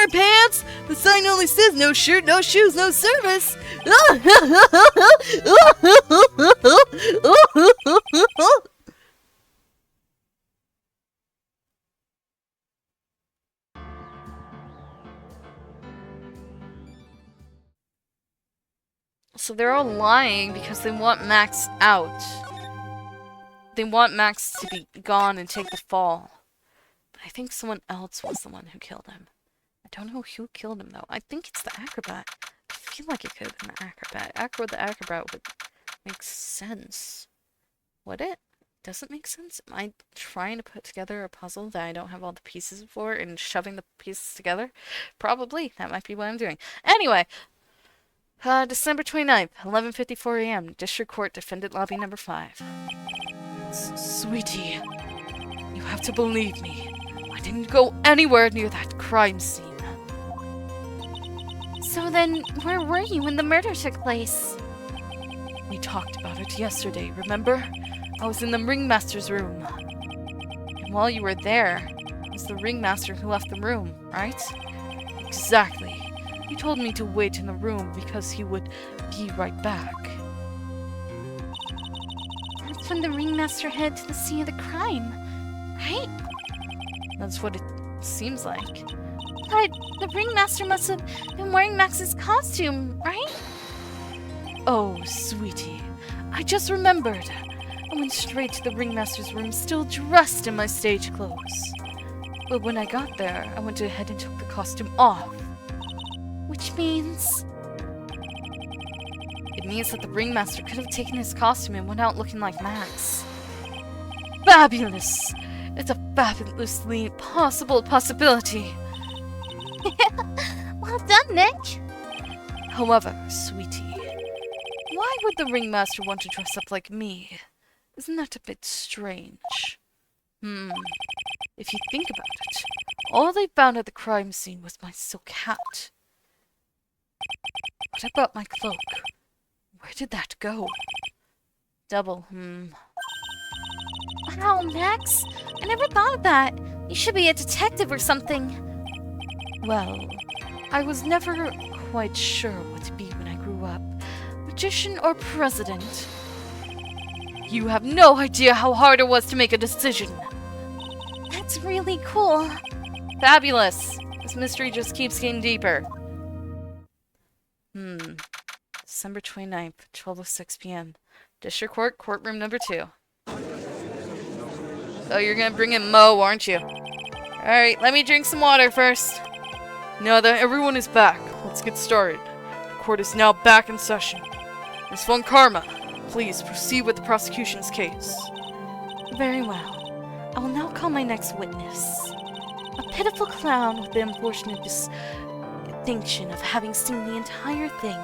wear pants? The sign only says no shirt, no shoes, no service. So they're all lying because they want Max out. They want Max to be gone and take the fall. But I think someone else was the one who killed him. I don't know who killed him, though. I think it's the acrobat. I feel like it could have been the acrobat. The acrobat would make sense. Would it? Does it make sense? Am I trying to put together a puzzle that I don't have all the pieces for and shoving the pieces together? Probably. That might be what I'm doing. Anyway, December 29th, 11:54 a.m. District Court, Defendant Lobby number 5. Sweetie, you have to believe me. I didn't go anywhere near that crime scene. So then, where were you when the murder took place? We talked about it yesterday, remember? I was in the ringmaster's room. And while you were there, it was the ringmaster who left the room, right? Exactly. He told me to wait in the room because he would be right back. That's when the ringmaster headed to the scene of the crime, right? That's what it seems like. But the ringmaster must have been wearing Max's costume, right? Oh, sweetie, I just remembered. I went straight to the ringmaster's room still dressed in my stage clothes. But when I got there, I went ahead and took the costume off. Which means... It means that the ringmaster could have taken his costume and went out looking like Max. Fabulous! It's a fabulously possible possibility. Well done, Nick! However, sweetie, why would the ringmaster want to dress up like me? Isn't that a bit strange? If you think about it, all they found at the crime scene was my silk hat. What about my cloak? Where did that go? Double, Wow, Max! I never thought of that. You should be a detective or something. Well, I was never quite sure what to be when I grew up. Magician or president? You have no idea how hard it was to make a decision. That's really cool. Fabulous! This mystery just keeps getting deeper. December 29th, 12:06 p.m. District Court, courtroom number 2. Oh, you're gonna bring in Mo, aren't you? Alright, let me drink some water first. Now that everyone is back, let's get started. The court is now back in session. Ms. Von Karma, please proceed with the prosecution's case. Very well. I will now call my next witness. A pitiful clown with the unfortunate distinction of having seen the entire thing.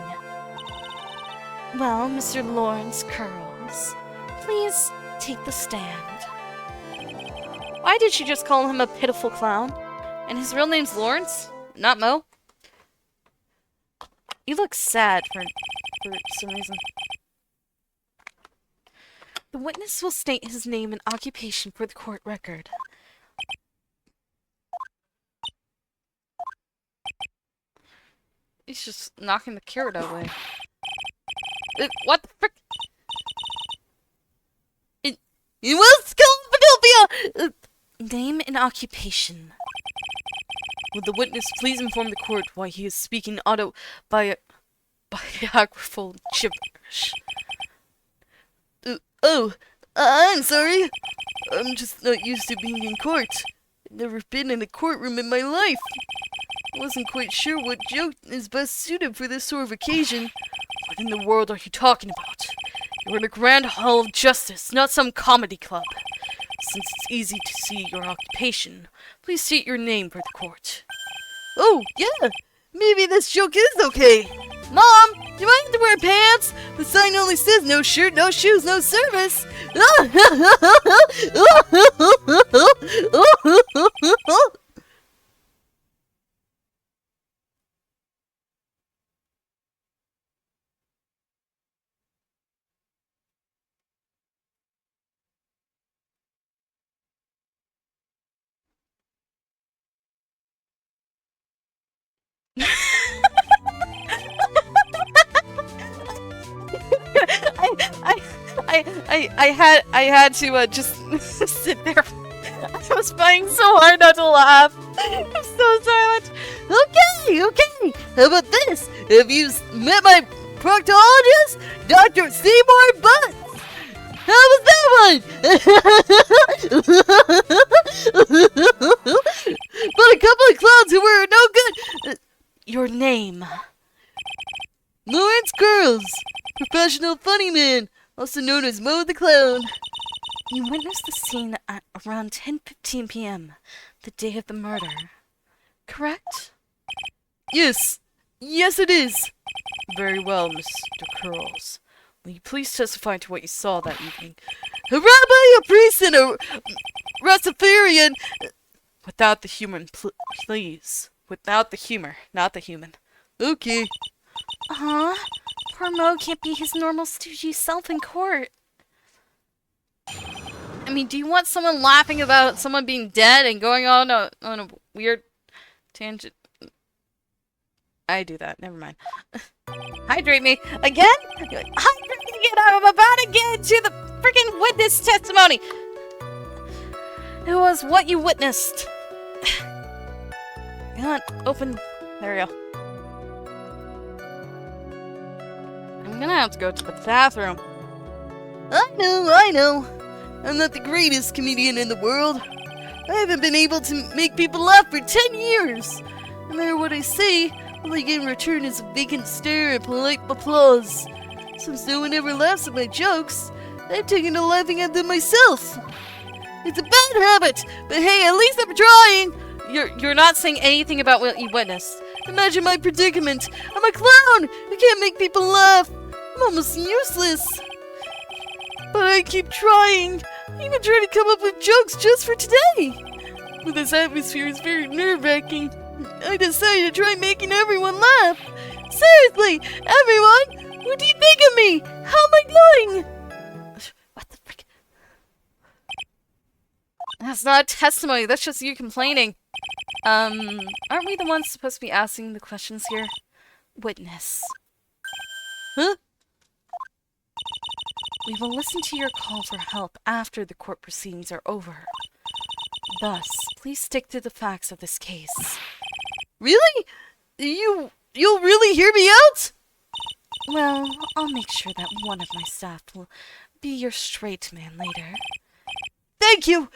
Well, Mr. Lawrence Curls, please take the stand. Why did she just call him a pitiful clown? And his real name's Lawrence? Not Mo? He looks sad for some reason. The witness will state his name and occupation for the court record. He's just knocking the carrot away. What the frick? He was Philadelphia! Name and occupation. Would the witness please inform the court why he is speaking biographical gibberish? I'm sorry. I'm just not used to being in court. I've never been in a courtroom in my life. I wasn't quite sure what joke is best suited for this sort of occasion. What in the world are you talking about? You're in a grand hall of justice, not some comedy club. Since it's easy to see your occupation, please state your name for the court. Oh, yeah! Maybe this joke is okay! Mom! Do I have to wear pants? The sign only says no shirt, no shoes, no service! I had to just sit there. I was trying so hard not to laugh. I'm so silent. Okay. How about this? Have you met my proctologist, Dr. Seymour Butts? How was that one? But a couple of clowns who were no good. Your name. Lawrence Girls, professional funny man, also known as Mo the Clown. You witnessed the scene at around 10:15 p.m., the day of the murder. Correct? Yes, it is. Very well, Mr. Curls. Will you please testify to what you saw that evening? A rabbi, a priest, and a Rastafarian. Without the human, please. Without the humor, not the human. Okay. Poor Mo can't be his normal stoogy self in court. I mean, do you want someone laughing about someone being dead and going on a weird tangent? I do that. Never mind. Hydrate me again. Hydrate me again. I'm about to get into the freaking witness testimony. It was what you witnessed. Come on, open. There we go. I'm gonna have to go to the bathroom. I know. I'm not the greatest comedian in the world. I haven't been able to make people laugh for 10 years. No matter what I say, all I get in return is a vacant stare and polite applause. Since no one ever laughs at my jokes, I've taken to laughing at them myself. It's a bad habit, but hey, at least I'm trying. You're not saying anything about what you witnessed. Imagine my predicament. I'm a clown. I can't make people laugh. I'm almost useless. But I keep trying. I even try to come up with jokes just for today. But this atmosphere is very nerve-wracking. I decided to try making everyone laugh. Seriously, everyone, what do you think of me? How am I doing? What the frick? That's not a testimony. That's just you complaining. Aren't we the ones supposed to be asking the questions here? Witness. Huh? We will listen to your call for help after the court proceedings are over. Thus, please stick to the facts of this case. Really? You'll really hear me out? Well, I'll make sure that one of my staff will be your straight man later. Thank you!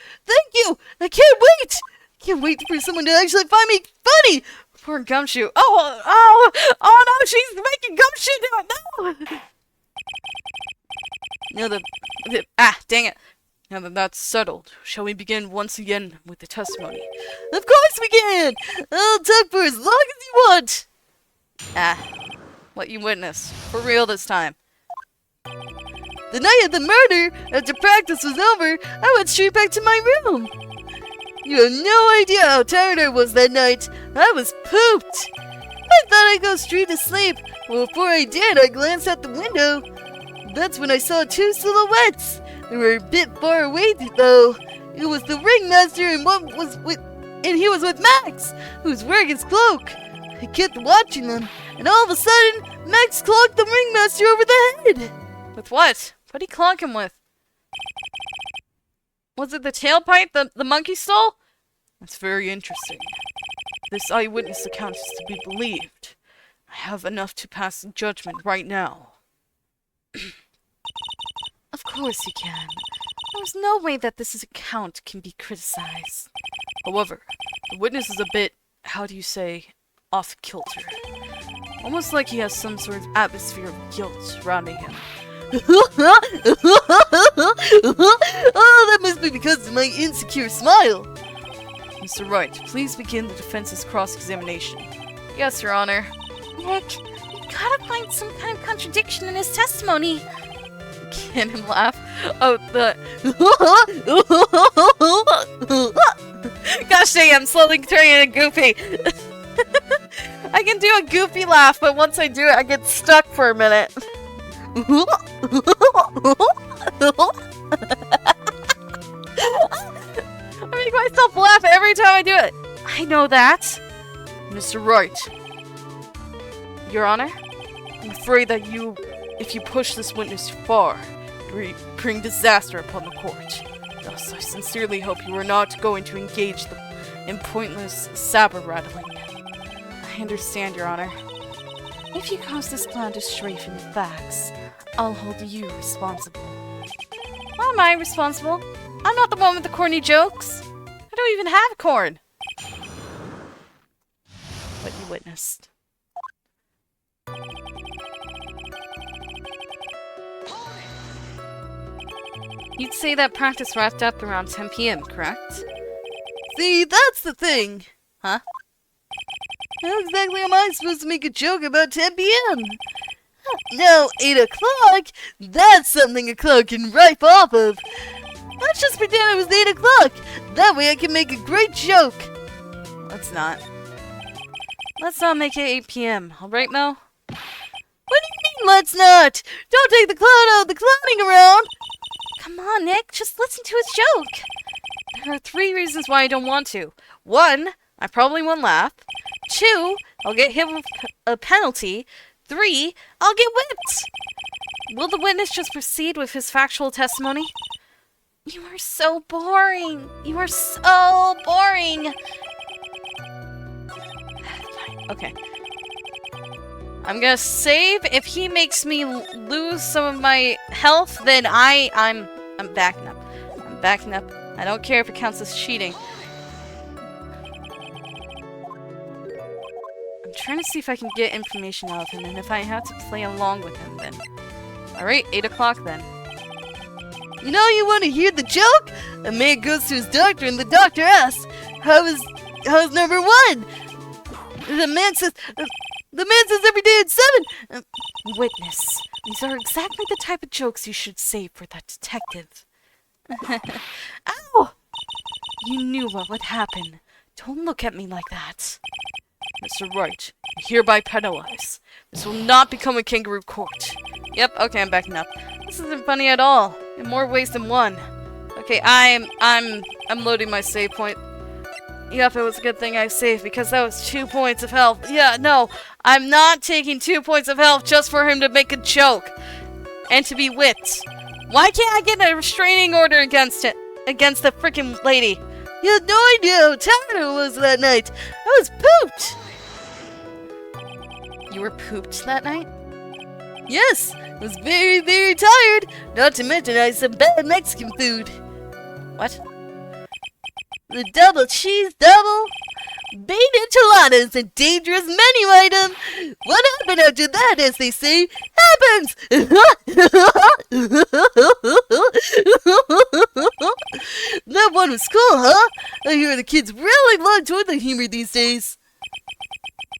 I can't wait! Can't wait for someone to actually find me funny! Poor Gumshoe. Oh no, she's making Gumshoe do it! No! Dang it. Now that that's settled, shall we begin once again with the testimony? Of course we can! I'll talk for as long as you want! What you witnessed. For real this time. The night of the murder, after practice was over, I went straight back to my room. You have no idea how tired I was that night. I was pooped. I thought I'd go straight to sleep. Well, before I did, I glanced out the window. That's when I saw two silhouettes. They were a bit far away, though. It was the ringmaster and he was with Max, who was wearing his cloak. I kept watching them, and all of a sudden, Max clocked the ringmaster over the head. With what? What'd he clonk him with? Was it the tailpipe the monkey stole? That's very interesting. This eyewitness account is to be believed. I have enough to pass judgment right now. Of course you can. There's no way that this account can be criticized. However, the witness is a bit, how do you say, off kilter. Almost like he has some sort of atmosphere of guilt surrounding him. Oh, that must be because of my insecure smile. Mr. Wright, please begin the defense's cross-examination. Yes, Your Honor. Nick, you gotta find some kind of contradiction in his testimony. Can him laugh? Oh, Gosh dang, I'm slowly turning into Goofy. I can do a Goofy laugh, but once I do it, I get stuck for a minute. I make myself laugh every time I do it. I know that. Mr. Wright. Your Honor, I'm afraid that if you push this witness too far, it bring disaster upon the court. Thus, I sincerely hope you are not going to engage in pointless saber rattling. I understand, Your Honor. If you cause this plan to stray from the facts, I'll hold you responsible. Why am I responsible? I'm not the one with the corny jokes. I don't even have corn. What you witnessed. You'd say that practice wrapped up around 10 p.m., correct? See, that's the thing. Huh? How exactly am I supposed to make a joke about 10 p.m.? No, 8 o'clock? That's something a clown can ripe off of. Let's just pretend it was 8 o'clock. That way I can make a great joke. Let's not. Let's not make it 8 p.m., alright, Mo? What do you mean, let's not? Don't take the clown out of the clowning around. Come on, Nick, just listen to his joke. There are 3 reasons why I don't want to. 1, I probably won't laugh. 2, I'll get hit with a penalty. 3, I'll get whipped. Will the witness just proceed with his factual testimony? You are so boring. You are so boring. Okay. I'm gonna save. If he makes me lose some of my health, then I'm backing up. I'm backing up. I don't care if it counts as cheating. I'm trying to see if I can get information out of him, and if I have to play along with him, then... Alright, 8 o'clock then. You know, you want to hear the joke? A man goes to his doctor and the doctor asks, how's number 1? The man says every day at 7. Witness, these are exactly the type of jokes you should save for that detective. Ow! You knew what would happen. Don't look at me like that. Mr. Wright, you hereby penalize. This will not become a kangaroo court. Yep, okay, I'm backing up. This isn't funny at all, in more ways than one. Okay, I'm loading my save point. Yep, it was a good thing I saved because that was 2 points of health. Yeah, no, I'm not taking 2 points of health just for him to make a joke and to be whipped. Why can't I get a restraining order against the freaking lady? You had no idea how tired I was that night. I was pooped. You were pooped that night? Yes, I was very, very tired. Not to mention I had some bad Mexican food. What? The double cheese double. Baked enchiladas, a dangerous menu item. What happened after that, as they say, happens. That one was cool, huh? I hear the kids really love toilet humor these days.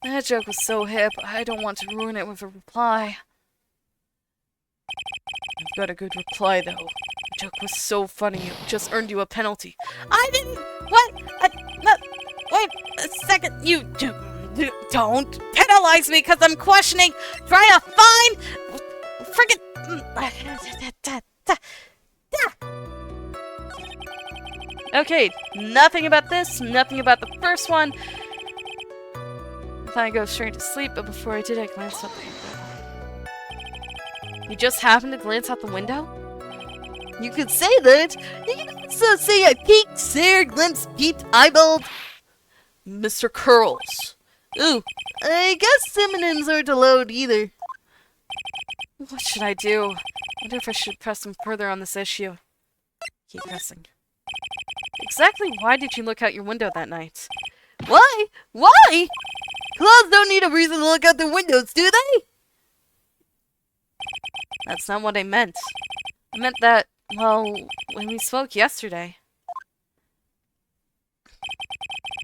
That joke was so hip, I don't want to ruin it with a reply. I've got a good reply, though. The joke was so funny, it just earned you a penalty. I didn't... What? No, wait a second. You don't penalize me because I'm questioning, trying to find... Okay, nothing about this, nothing about the first one. I thought I'd go straight to sleep, but before I did, I glanced out the window. You just happened to glance out the window? You could say that. You can also say I peeked, stared, glimpsed, peeped, eyeballed. Mr. Curls. Ooh, I guess synonyms aren't allowed either. What should I do? I wonder if I should press him further on this issue. Keep pressing. Exactly why did you look out your window that night? Why? Why? Clowns don't need a reason to look out their windows, do they? That's not what I meant. I meant that, well, when we spoke yesterday.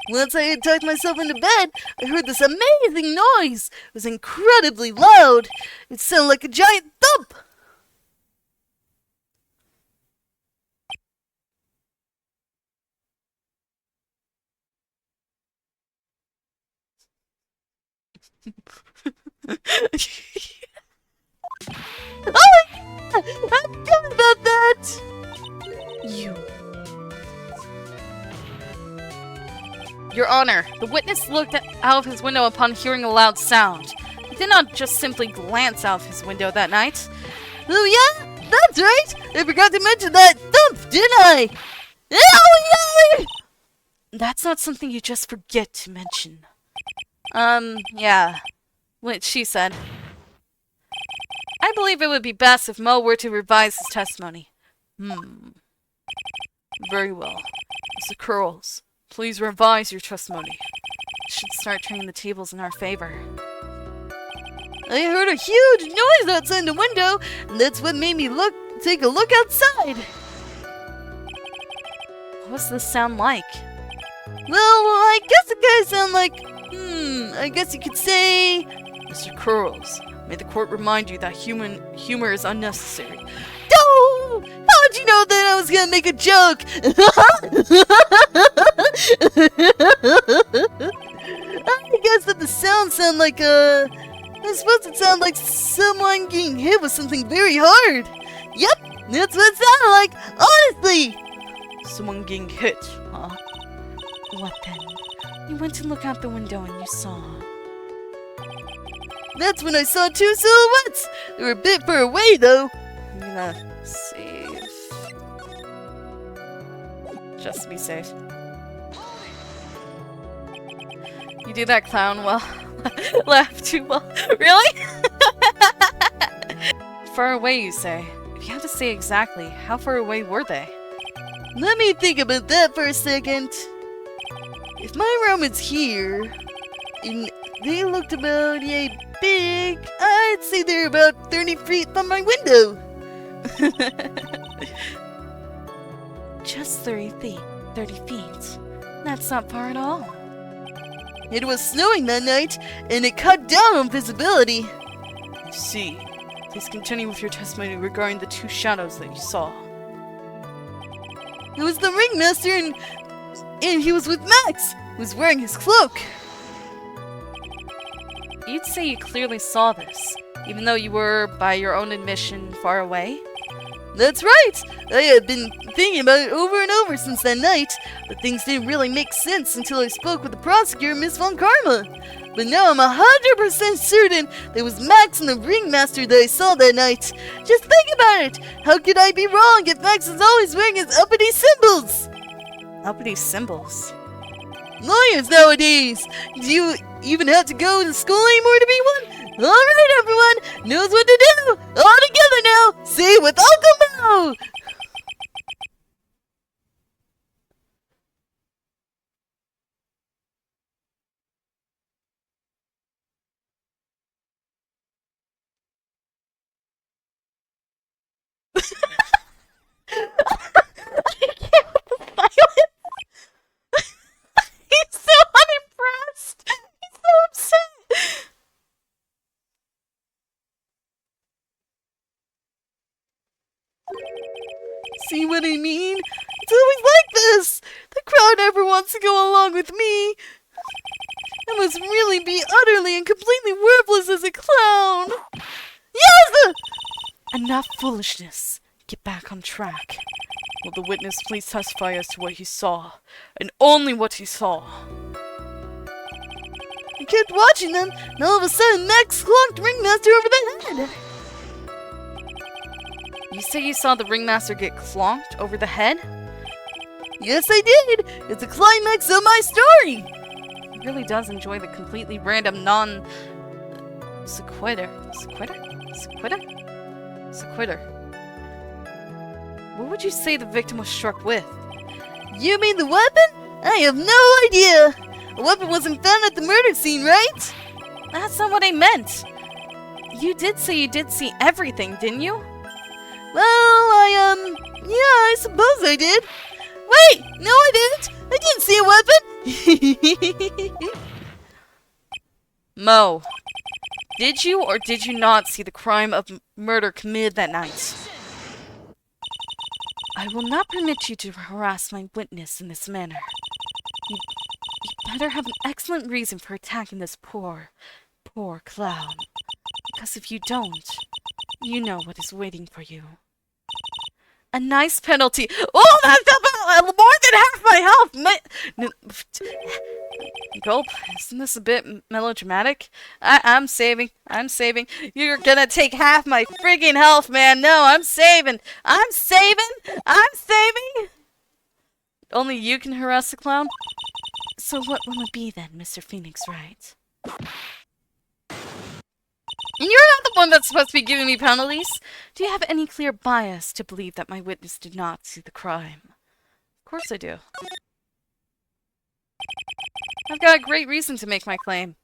Once I had tucked myself into bed, I heard this amazing noise. It was incredibly loud. It sounded like a giant thump. Oh, I forgot about that. You. Your Honor, the witness looked out of his window upon hearing a loud sound. He did not just simply glance out of his window that night. Oh, yeah? That's right! I forgot to mention that thump, didn't I? Ow, yay! That's not something you just forget to mention. Yeah. What she said. I believe it would be best if Mo were to revise his testimony. Very well. Mr. Curls, please revise your testimony. You should start turning the tables in our favor. I heard a huge noise outside the window, and that's what made me take a look outside. What's this sound like? Well, I guess it could sound like, I guess you could say... Mr. Curls, may the court remind you that humor is unnecessary. Oh! How'd you know that I was gonna make a joke? I guess that the sound like, I suppose it sounded like someone getting hit with something very hard. Yep, that's what it sounded like, honestly. Someone getting hit, huh? What then? You went to look out the window and you saw. That's when I saw two silhouettes. They were a bit far away, though. I'm gonna save. Just to be safe. You do that clown well. Laugh too well. Really? Far away, you say? If you have to say exactly, how far away were they? Let me think about that for a second. If my room is here, and they looked about yay big, I'd say they're about 30 feet from my window. Just 30 feet. 30 feet. That's not far at all. It was snowing that night, and it cut down on visibility. See. Please continue with your testimony regarding the two shadows that you saw. It was the ringmaster, and he was with Max, who was wearing his cloak. You'd say you clearly saw this, even though you were, by your own admission, far away? That's right! I had been thinking about it over and over since that night, but things didn't really make sense until I spoke with the prosecutor, Miss Von Karma. But now I'm 100% certain that it was Max and the ringmaster that I saw that night. Just think about it! How could I be wrong if Max is always wearing his uppity symbols? Uppity symbols? Lawyers nowadays! Do you even have to go to school anymore to be one? Alright everyone, knows what to do! All together now! Say it with Uncle Mo! He's so unimpressed! He's so upset! See what I mean? It's always like this! The crowd never wants to go along with me! I must really be utterly and completely worthless as a clown! Yes! Enough foolishness. Get back on track. Will the witness please testify as to what he saw, and only what he saw? I kept watching them, and all of a sudden Max clonked Ringmaster over the head! You say you saw the ringmaster get clonked over the head? Yes, I did! It's a climax of my story! He really does enjoy the completely random sequitur. What would you say the victim was struck with? You mean the weapon? I have no idea! A weapon wasn't found at the murder scene, right? That's not what I meant! You did say you did see everything, didn't you? Well, yeah, I suppose I did. Wait, no I didn't! I didn't see a weapon! Mo, did you or did you not see the crime of murder committed that night? I will not permit you to harass my witness in this manner. You better have an excellent reason for attacking this poor clown. Because if you don't, you know what is waiting for you. A nice penalty. Oh, that's about more than half my health! Gulp, isn't this a bit melodramatic? I'm saving. I'm saving. You're gonna take half my friggin' health, man. No, I'm saving. I'm saving. I'm saving. Only you can harass the clown? So what will it be then, Mr. Phoenix Wright? You're not the one that's supposed to be giving me penalties. Do you have any clear bias to believe that my witness did not see the crime? Of course I do. I've got a great reason to make my claim.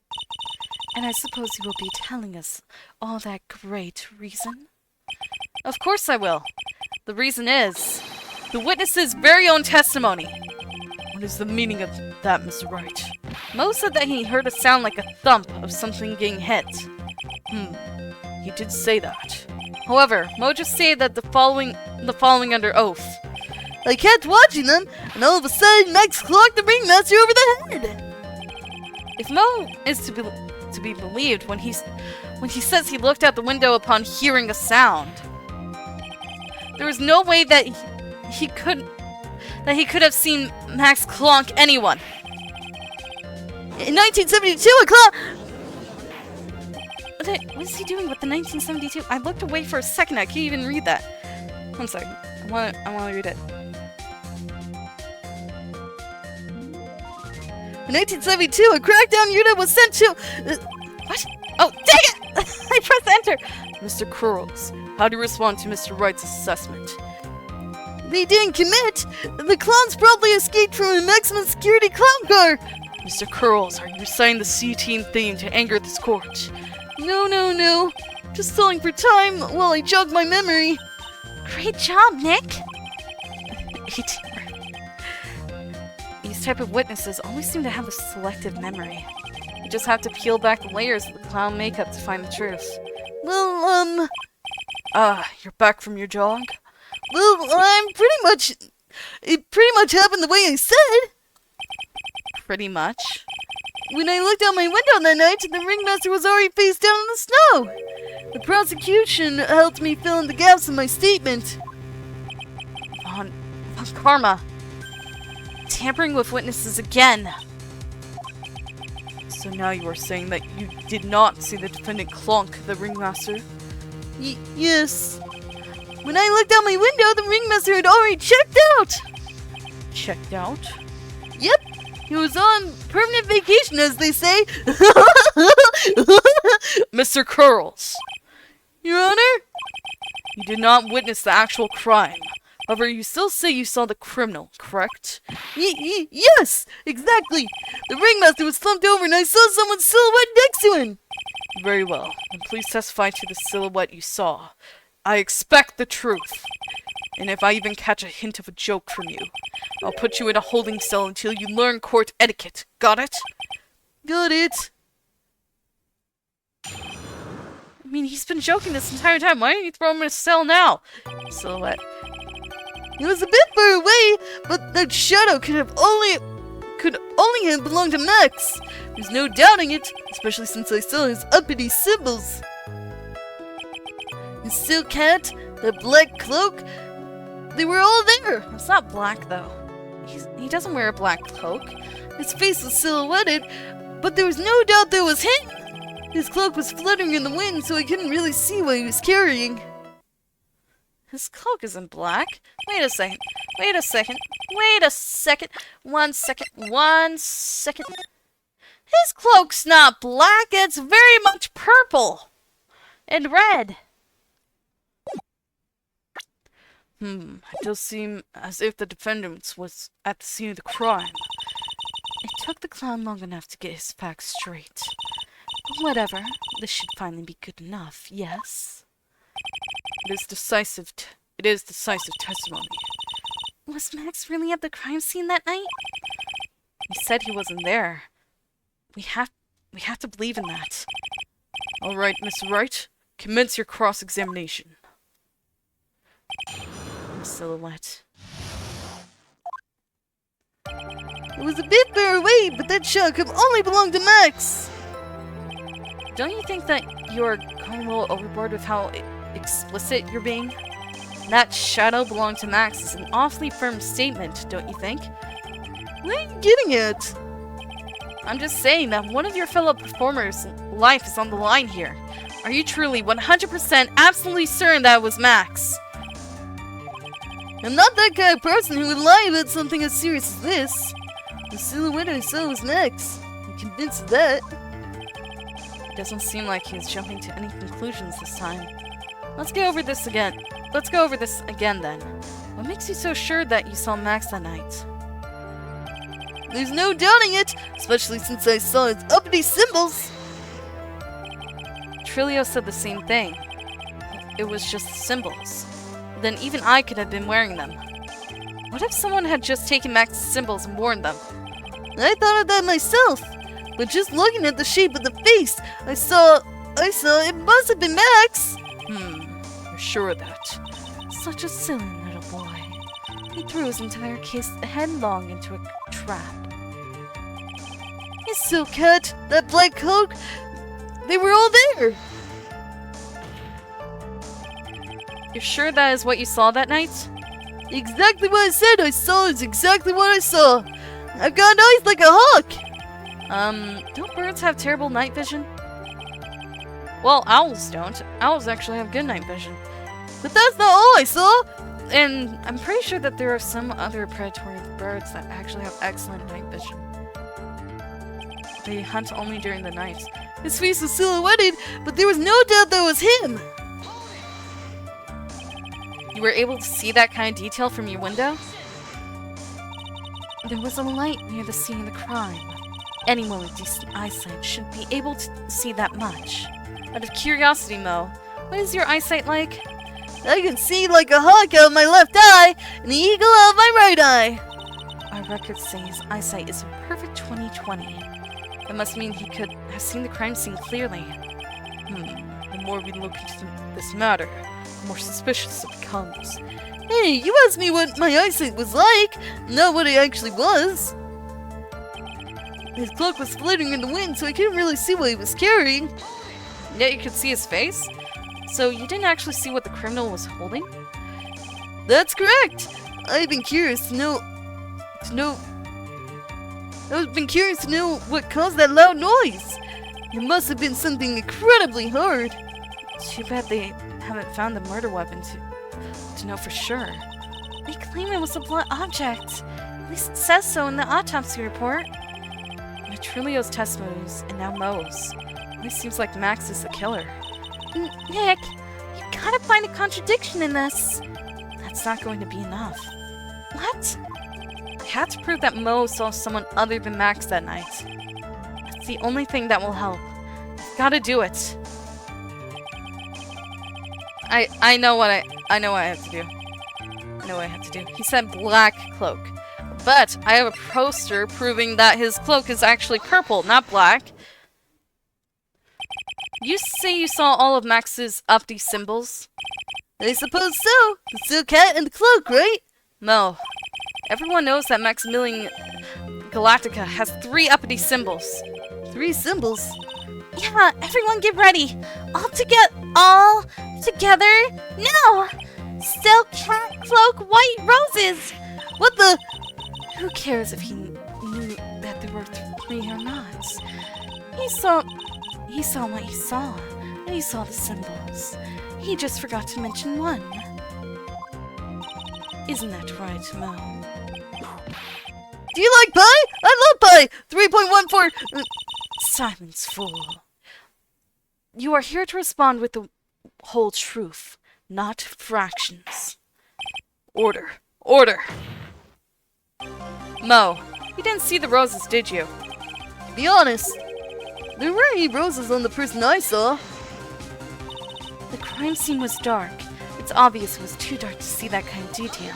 And I suppose you will be telling us all that great reason? Of course I will. The reason is the witness's very own testimony. What is the meaning of that, Mr. Wright? Mo said that he heard a sound like a thump of something getting hit. He did say that. However, Mo just said that the following under oath. I kept watching them, and all of a sudden Max clocked the ringmaster over the head. If Mo is to be believed when he says he looked out the window upon hearing a sound, there was no way that he could have seen Max clonk anyone. In 1972, a clock. What is he doing with the 1972? I looked away for a second. I can't even read that. One second. I want to read it. In 1972, a crackdown unit was sent to... What? Oh, dang it! I pressed enter! Mr. Curls, how do you respond to Mr. Wright's assessment? They didn't commit. The clowns probably escaped from a maximum security clown car. Mr. Curls, are you reciting the C-Team theme to anger this court? No. Just stalling for time while I jog my memory. Great job, Nick! These type of witnesses always seem to have a selective memory. You just have to peel back the layers of the clown makeup to find the truth. Well, you're back from your jog? Well, it pretty much happened the way I said. Pretty much. When I looked out my window that night, the ringmaster was already face down in the snow. The prosecution helped me fill in the gaps in my statement. On karma. Tampering with witnesses again. So now you are saying that you did not see the defendant clonk the ringmaster? Yes. When I looked out my window, the ringmaster had already checked out. Checked out? Yep. He was on permanent vacation, as they say. Mr. Curls. Your Honor? You did not witness the actual crime. However, you still say you saw the criminal, correct? Yes, exactly. The ringmaster was slumped over and I saw someone's silhouette next to him. Very well. Then please testify to the silhouette you saw. I expect the truth. And if I even catch a hint of a joke from you, I'll put you in a holding cell until you learn court etiquette. Got it? Got it. I mean, he's been joking this entire time. Why didn't you throw him in a cell now? Silhouette. It was a bit far away, but that shadow could only have belonged to Max. There's no doubting it, especially since I saw his uppity symbols. His silk hat, the black cloak, they were all there. It's not black, though. He doesn't wear a black cloak. His face was silhouetted, but there was no doubt that it was him. His cloak was fluttering in the wind, so I couldn't really see what he was carrying. His cloak isn't black. Wait a second. Wait a second. Wait a second. 1 second. 1 second. His cloak's not black. It's very much purple. And red. It does seem as if the defendant was at the scene of the crime. It took the clown long enough to get his facts straight. Whatever. This should finally be good enough, yes? It is decisive testimony. Was Max really at the crime scene that night? He said he wasn't there. We have to believe in that. All right, Mr. Wright, commence your cross-examination. Silhouette. It was a bit far away, but that shot could only belong to Max. Don't you think that you're going a little overboard with how explicit you're being? That shadow belonged to Max is an awfully firm statement, don't you think? What are you getting at? I'm just saying that one of your fellow performers' life is on the line here. Are you truly 100% absolutely certain that it was Max? I'm not that kind of person who would lie about something as serious as this. The silhouette I saw was Max. I'm convinced of that. It doesn't seem like he's jumping to any conclusions this time. Let's go over this again. Let's go over this again then. What makes you so sure that you saw Max that night? There's no doubting it, especially since I saw its uppity symbols. Trilio said the same thing. It was just symbols. Then even I could have been wearing them. What if someone had just taken Max's symbols and worn them? I thought of that myself, but just looking at the shape of the face, I saw it must have been Max. You're sure of that? Such a silly little boy. He threw his entire case headlong into a trap. His silk hat, that black cloak, they were all there. You're sure that is what you saw that night? Exactly what I said I saw is exactly what I saw. I've got eyes like a hawk. Don't birds have terrible night vision? Well, owls don't. Owls actually have good night vision. But that's not all I saw. And I'm pretty sure that there are some other predatory birds that actually have excellent night vision. They hunt only during the night. His face was silhouetted, but there was no doubt that it was him. You were able to see that kind of detail from your window? There was a light near the scene of the crime. Anyone with decent eyesight should be able to see that much. Out of curiosity, Mo, what is your eyesight like? I can see like a hawk out of my left eye and the eagle out of my right eye. Our records say his eyesight is a perfect 20/20. That must mean he could have seen the crime scene clearly. The more we look into this matter, the more suspicious it becomes. Hey, you asked me what my eyesight was like, not what it actually was. His cloak was fluttering in the wind, so I couldn't really see what he was carrying. Yet you could see his face? So you didn't actually see what the criminal was holding? That's correct. I've been curious to know what caused that loud noise. It must have been something incredibly hard. Too bad they haven't found the murder weapon to know for sure. They claim it was a blunt object. At least it says so in the autopsy report. By Trilio's testimonies and now Mo's, it seems like Max is the killer. Nick, you gotta find a contradiction in this. That's not going to be enough. What? I had to prove that Mo saw someone other than Max that night. That's the only thing that will help. I've gotta do it. I know what I have to do. I know what I have to do. He said black cloak. But I have a poster proving that his cloak is actually purple, not black. You say you saw all of Max's uppity symbols? I suppose so. The silk hat and the cloak, right? No. Everyone knows that Maximilian Galactica has 3 uppity symbols. 3 symbols? Yeah, everyone get ready. All together. No! Silk hat, cloak, white roses. What the? Who cares if he knew that there were 3 or not? He saw what he saw, and he saw the symbols. He just forgot to mention one. Isn't that right, Mo? Do you like pie? I love pie! 3.14... Simon's fool. You are here to respond with the whole truth, not fractions. Order. Order! Mo, you didn't see the roses, did you? To be honest, there weren't any roses on the person I saw. The crime scene was dark. It's obvious it was too dark to see that kind of detail.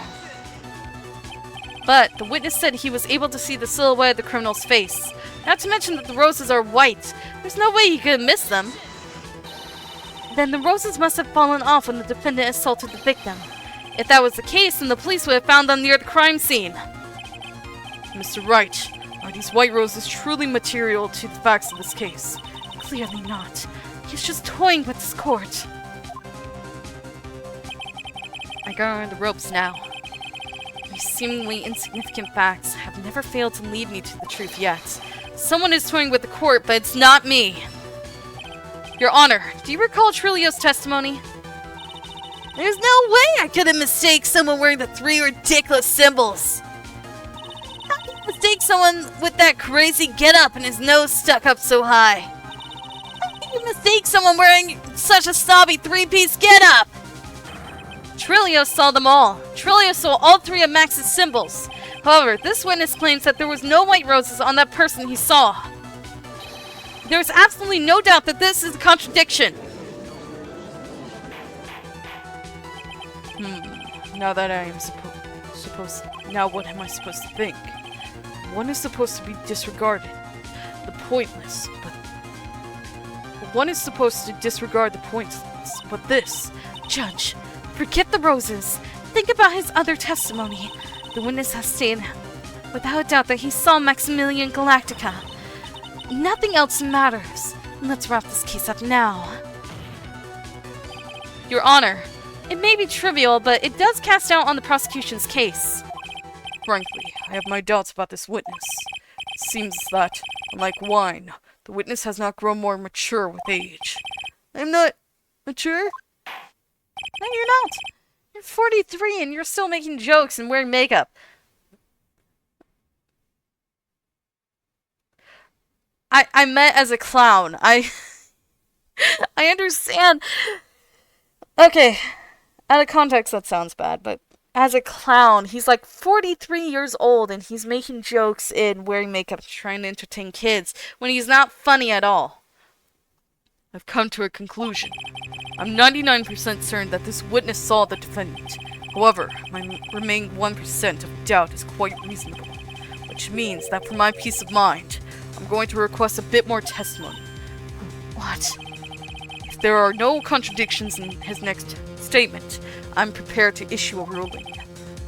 But the witness said he was able to see the silhouette of the criminal's face. Not to mention that the roses are white. There's no way he could have missed them. Then the roses must have fallen off when the defendant assaulted the victim. If that was the case, then the police would have found them near the crime scene. Mr. Wright, are these white roses truly material to the facts of this case? Clearly not. He's just toying with this court. I gotta learn the ropes now. These seemingly insignificant facts have never failed to lead me to the truth yet. Someone is toying with the court, but it's not me. Your Honor, do you recall Trilio's testimony? There's no way I could have mistaken someone wearing the 3 ridiculous symbols. How can you mistake someone with that crazy get-up and his nose stuck up so high? How can you mistake someone wearing such a snobby 3-piece get-up? Trilio saw them all. Trilio saw all 3 of Max's symbols. However, this witness claims that there was no white roses on that person he saw. There is absolutely no doubt that this is a contradiction. Now that I am supposed... Now what am I supposed to think? One is supposed to be disregarded. The pointless, but... One is supposed to disregard the pointless, but this... Judge, forget the roses. Think about his other testimony. The witness has stated, without a doubt, that he saw Maximilian Galactica. Nothing else matters. Let's wrap this case up now. Your Honor, it may be trivial, but it does cast doubt on the prosecution's case. Frankly, I have my doubts about this witness. It seems that, unlike wine, the witness has not grown more mature with age. I'm not mature? No, you're not. You're 43 and you're still making jokes and wearing makeup. I meant as a clown. I understand. Okay, out of context that sounds bad, but as a clown, he's like 43 years old and he's making jokes and wearing makeup trying to entertain kids when he's not funny at all. I've come to a conclusion. I'm 99% certain that this witness saw the defendant. However, my remaining 1% of doubt is quite reasonable, which means that for my peace of mind, I'm going to request a bit more testimony. What? If there are no contradictions in his next statement, I'm prepared to issue a ruling.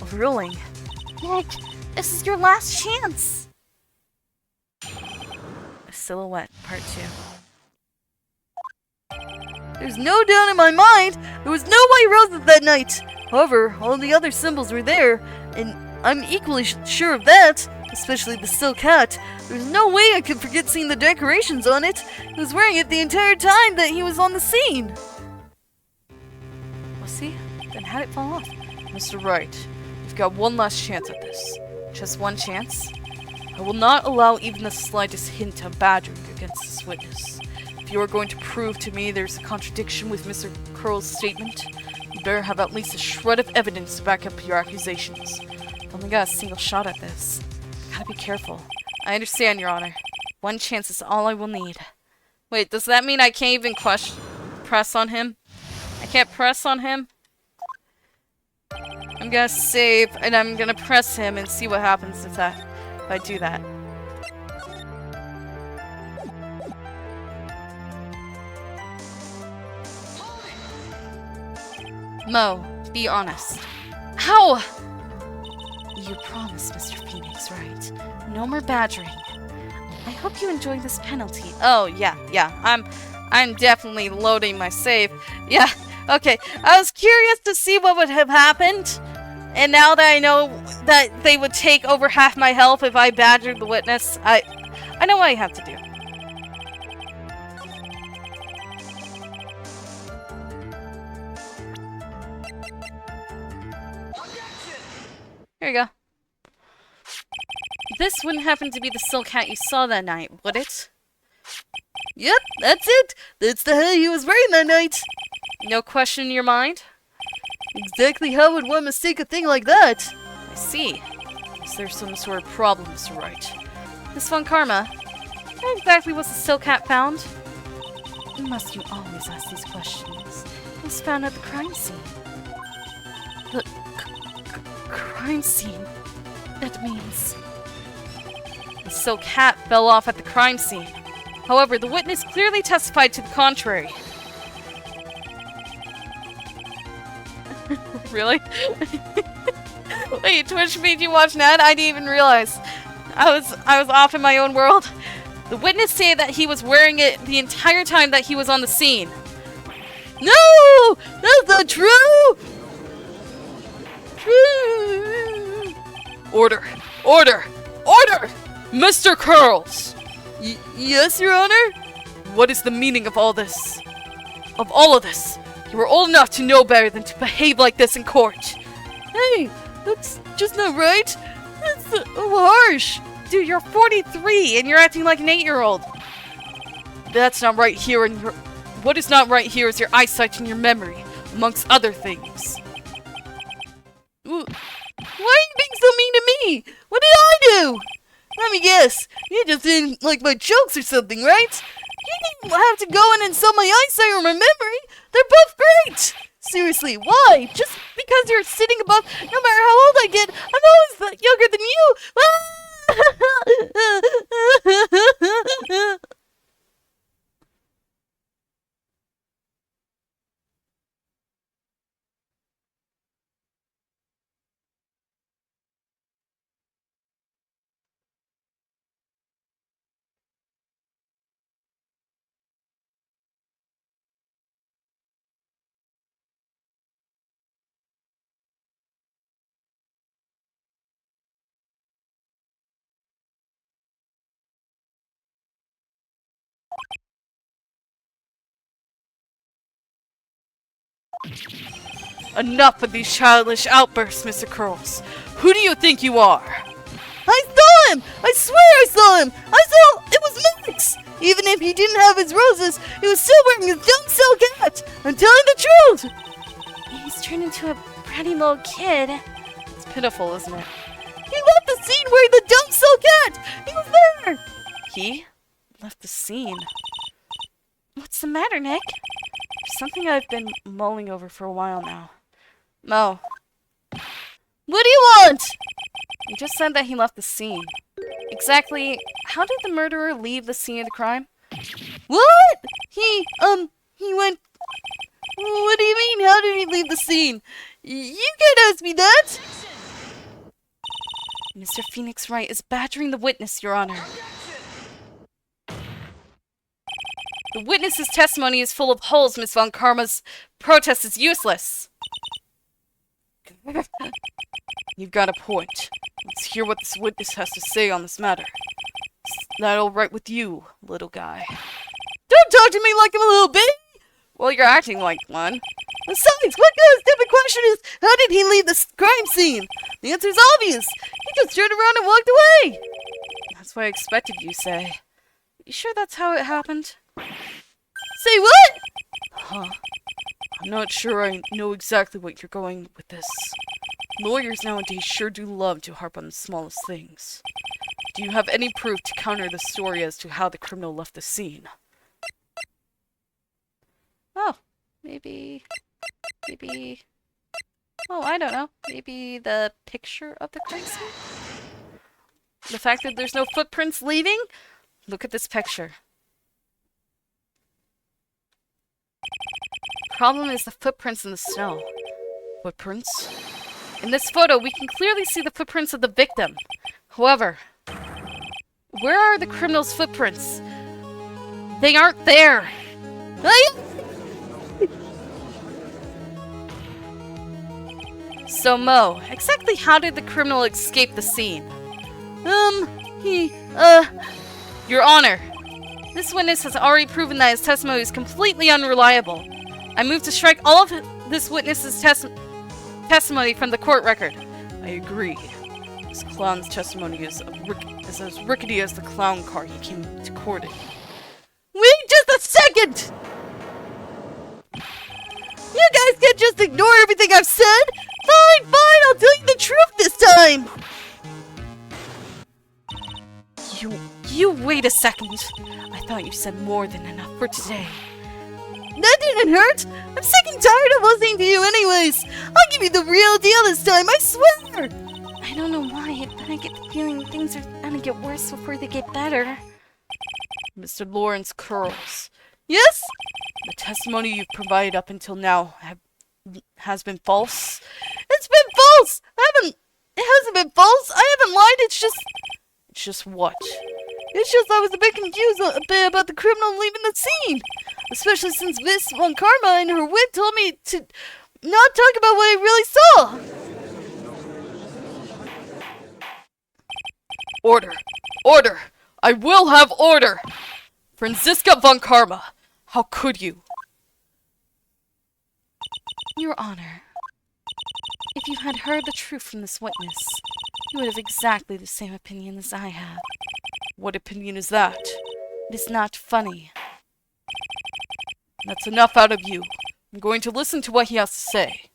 A ruling? Nick, this is your last chance! A Silhouette, Part 2. There's no doubt in my mind there was no white roses that night. However, all the other symbols were there, and I'm equally sure of that, especially the silk hat. There's no way I could forget seeing the decorations on it. He was wearing it the entire time that he was on the scene. Was he? Then how'd it fall off? Mr. Wright, you've got one last chance at this. Just one chance? I will not allow even the slightest hint of badgering against this witness. If you are going to prove to me there's a contradiction with Mr. Curl's statement, you better have at least a shred of evidence to back up your accusations. I've only got a single shot at this. Gotta be careful. I understand, Your Honor. One chance is all I will need. Wait, does that mean I can't even press on him? I can't press on him? I'm gonna save, and I'm gonna press him and see what happens if I do that. Mo, be honest. How? You promised, Mr. Phoenix, right? No more badgering. I hope you enjoy this penalty. Oh, yeah. I'm definitely loading my save. Yeah, okay. I was curious to see what would have happened. And now that I know that they would take over half my health if I badgered the witness, I know what I have to do. Here you go. This wouldn't happen to be the silk hat you saw that night, would it? Yep, that's it. That's the hat he was wearing that night. No question in your mind? Exactly how would one mistake a thing like that? I see. Is there some sort of problem, Mr. Wright? Miss Von Karma, where exactly was the silk hat found? Must you always ask these questions? It was found at the crime scene. The crime scene? That means... The silk hat fell off at the crime scene. However, the witness clearly testified to the contrary. Really? Wait, Twitch made you watch that? I didn't even realize. I was off in my own world. The witness said that he was wearing it the entire time that he was on the scene. No! That's not true! Order! Order! Order! Mr. Curls! Yes, Your Honor? What is the meaning of all this? Of all of this? You were old enough to know better than to behave like this in court. Hey, that's just not right. That's harsh. Dude, you're 43 and you're acting like an 8-year-old. That's not right here in your... What is not right here is your eyesight and your memory, amongst other things. Why are you being so mean to me? What did I do? Let me guess. You just didn't like my jokes or something, right? You didn't have to go in and insult my eyesight or my memory. They're both great. Seriously, why? Just because you're sitting above, no matter how old I get, I'm always younger than you. Enough of these childish outbursts, Mr. Curls. Who do you think you are? I saw him! I swear I saw him! I saw it was Max! Even if he didn't have his roses, he was still wearing his dumb cell cat! I'm telling the truth! He's turned into a bratty little kid. It's pitiful, isn't it? He left the scene wearing the dumb cell cat! He was there! He left the scene. What's the matter, Nick? There's something I've been mulling over for a while now. Mo, What do you want? you just said that he left the scene. Exactly how did the murderer leave the scene of the crime? What? He went... What do you mean? How did he leave the scene? You can't ask me that! Mr. Phoenix Wright is badgering the witness, Your Honor. The witness's testimony is full of holes, Miss Von Karma's protest is useless. You've got a point. Let's hear what this witness has to say on this matter. Is that all right with you, little guy? Don't talk to me like I'm a little baby! Well, you're acting like one. Besides, what kind of stupid question is, how did he leave the crime scene? The answer's obvious. He just turned around and walked away. That's what I expected you to say. You sure that's how it happened? Say what? Huh. I'm not sure I know exactly what you're going with this. Lawyers nowadays sure do love to harp on the smallest things. Do you have any proof to counter the story as to how the criminal left the scene? Oh, maybe... Oh, I don't know. Maybe the picture of the crime scene? The fact that there's no footprints leaving? Look at this picture. Problem is the footprints in the snow. Footprints? In this photo, we can clearly see the footprints of the victim. However, where are the criminal's footprints? They aren't there! So, Mo, exactly how did the criminal escape the scene? Your Honor, this witness has already proven that his testimony is completely unreliable. I move to strike all of this witness's testimony from the court record. I agree. This clown's testimony is as rickety as the clown car he came to court in. Wait just a second! You guys can't just ignore everything I've said! Fine, I'll tell you the truth this time! You wait a second. I thought you said more than enough for today. That didn't hurt! I'm sick and tired of listening to you anyways! I'll give you the real deal this time, I swear! I don't know why, but I get the feeling things are gonna get worse before they get better. Mr. Lawrence Curls, Yes? the testimony you've provided up until now has been false? It's been false! It hasn't been false! I haven't lied, it's just what? It's just I was a bit confused a bit about the criminal leaving the scene. Especially since Miss Von Karma and her wit told me to not talk about what I really saw. Order! Order! I will have order! Franziska von Karma, how could you? Your Honor, if you had heard the truth from this witness, you would have exactly the same opinion as I have. What opinion is that? It is not funny. That's enough out of you. I'm going to listen to what he has to say.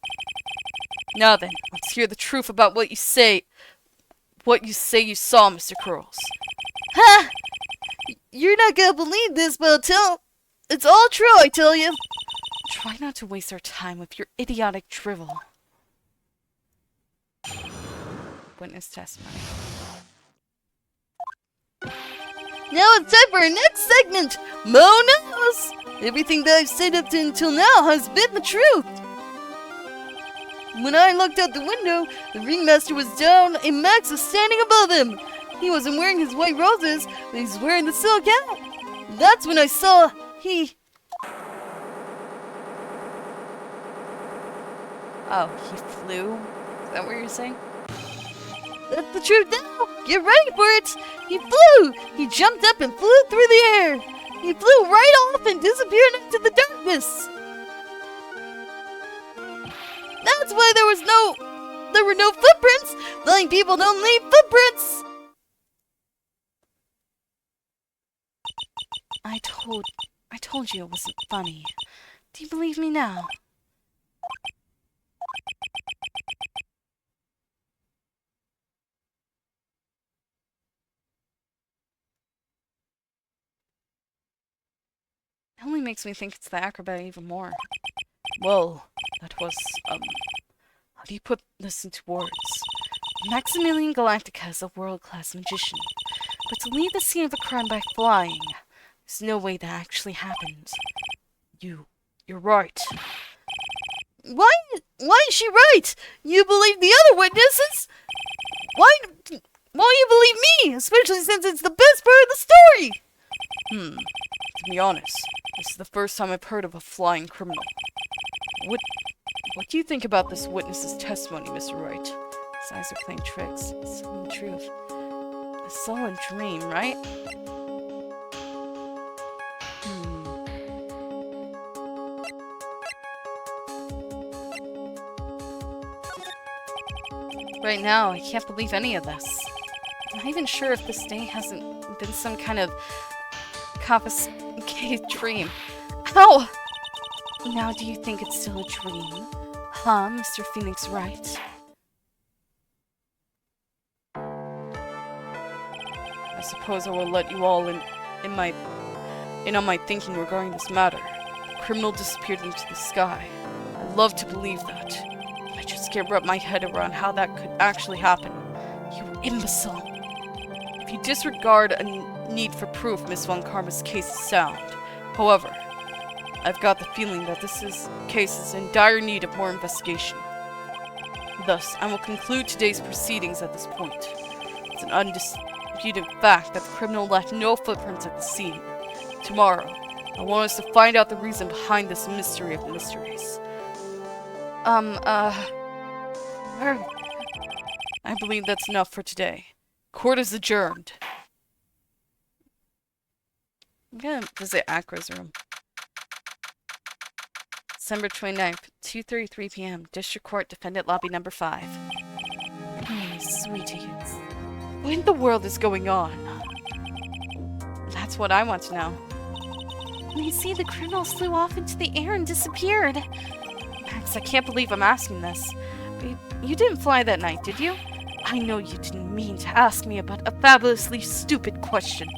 Now then, let's hear the truth about what you say you saw, Mr. Curls. Ha! You're not gonna believe this, but it's all true, I tell you. Try not to waste our time with your idiotic drivel. Witness testimony. Now it's time for our next segment, Mo Knows! Everything that I've said up to until now has been the truth. When I looked out the window, the ringmaster was down and Max was standing above him. He wasn't wearing his white roses, but he's wearing the silk hat. That's when I saw Oh, he flew? Is that what you're saying? That's the truth now! Get ready for it! He flew! He jumped up and flew through the air! He flew right off and disappeared into the darkness! That's why there were no footprints! Blind people don't leave footprints! I told you it wasn't funny. Do you believe me now? It only makes me think it's the acrobat even more. Well, that was, how do you put this into words? Maximilian Galactica is a world-class magician, but to leave the scene of a crime by flying, there's no way that actually happened. You're right. Why is she right? You believe the other witnesses? Why you believe me? Especially since it's the best part of the story! To be honest, this is the first time I've heard of a flying criminal. What do you think about this witness's testimony, Mr. Wright? His eyes are playing tricks. He's telling the truth. It's all a dream, right? Right now, I can't believe any of this. I'm not even sure if this day hasn't been some kind of confiscated dream. Ow! Now do you think it's still a dream? Huh, Mr. Phoenix Wright? I suppose I will let you all in on my thinking regarding this matter. The criminal disappeared into the sky. I'd love to believe that. I just can't wrap my head around how that could actually happen. You imbecile! If you disregard a need for proof, Miss Von Karma's case is sound. However, I've got the feeling that case is in dire need of more investigation. Thus, I will conclude today's proceedings at this point. It's an undisputed fact that the criminal left no footprints at the scene. Tomorrow, I want us to find out the reason behind this mystery of mysteries. I believe that's enough for today. Court is adjourned. I'm gonna visit Akra's room. December 29th, 2:33 p.m. District Court, Defendant Lobby Number 5. Hey, sweeties. What in the world is going on? That's what I want to know. They see the criminals flew off into the air and disappeared. Max, I can't believe I'm asking this. But you didn't fly that night, did you? I know you didn't mean to ask me about a fabulously stupid question.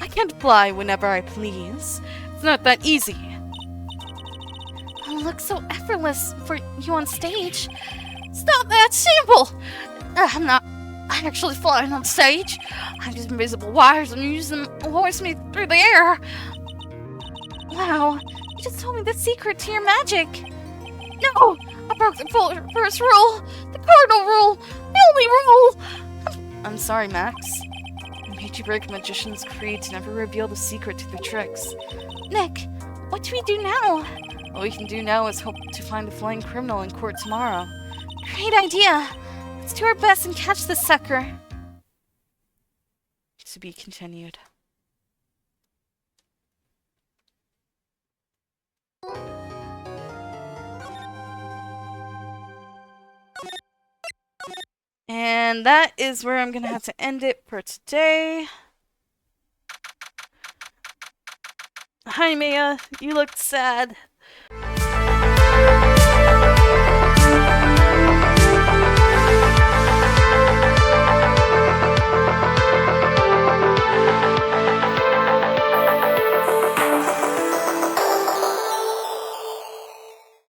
I can't fly whenever I please. It's not that easy. It looks so effortless for you on stage. Stop that sample! I'm not actually flying on stage. I use invisible wires and use them to hoist me through the air. Wow, you just told me the secret to your magic. No! I broke the first rule! The cardinal rule! The only rule! I'm sorry, Max. I made you break a magician's creed to never reveal the secret to their tricks. Nick, what do we do now? All we can do now is hope to find the flying criminal in court tomorrow. Great idea! Let's do our best and catch this sucker. to be continued. And that is where I'm gonna have to end it for today. Hi, Mia. You looked sad.